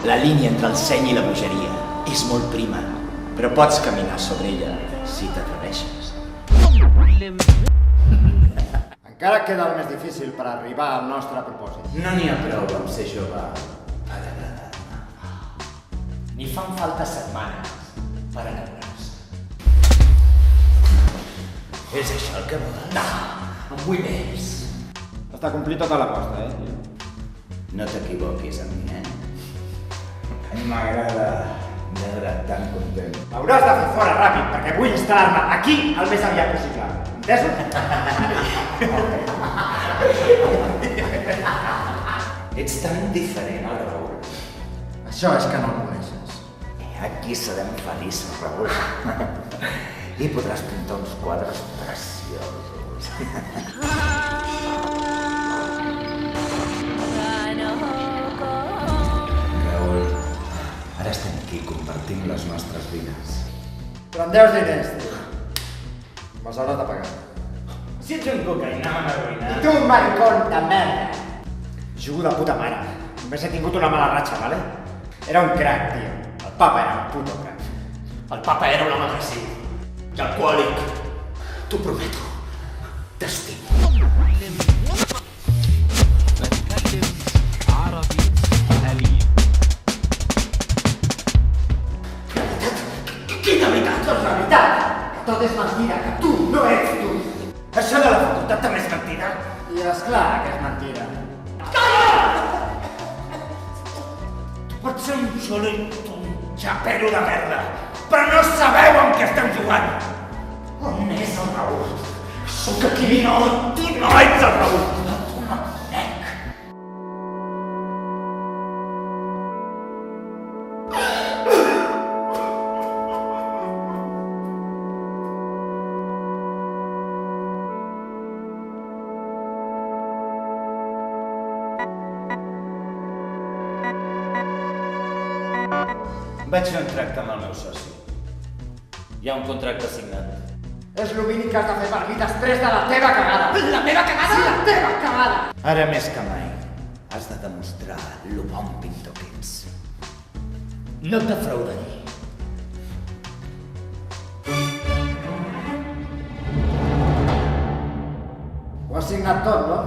La línia entre el seny i la bogeria és molt prima, però pots caminar sobre ella si t'atreveixes. Encara queda el més difícil per arribar al nostre propòsit. No n'hi ha prou amb ser jove per agradar-me. Ni fan falta setmanes per enamorar-se. És això el que vols? No, en vull més. Has de complir tota l'aposta, No t'equivoquis amb mi, M'agrada veure't tan content. Hauràs de fer fora ràpid, perquè vull instal·lar-me aquí el més aviat possible. Entesos? Ets tan diferent, el Raül. Això és que no el coneixes. Aquí serem feliços, Raül. I podràs pintar uns quadres preciosos. Raül, ara estem aquí compartint les nostres vides. Però em deus diners, tio. Me'ls hauràs de pagar. Si ets un cocaïnòman arruïnat... Tu, maricón de merda! Jugo de puta mare. Només he tingut una mala ratxa, vale? Era un crack, tio. El papa era un puto crack. El papa era un home agressiu i alcohòlic. T'ho prometo. T'estimo. Quina veritat? Doncs la veritat, que tot és mentida, que tu no ets tu. Això de la facultat també és mentida? I esclar que és mentira. Tu pots ser un xolito, un xapero de merda, però no sabeu amb què estem jugant. On és el Raül? Sóc aquí, no, tu no ets el Raül. Tu no conec. Vaig fer un tracte amb el meu soci. Hi ha un contracte signat. És el mínim que has de fer per mi després de la teva cagada. La meva cagada? Sí, la teva cagada! Ara més que mai, has de demostrar lo bon pintor que ets. No et defraudaré. Ho has signat tot, no?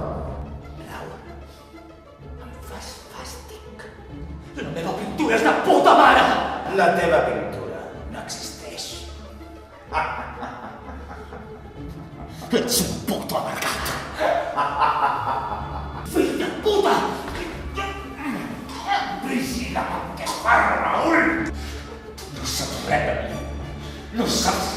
Em fas fàstic. La meva pintura és de puta mare! La teva pintura no existeix. Ets un puto amargat. Fill de puta! Vigila el que fa, Raül! No saps res de mi. No saps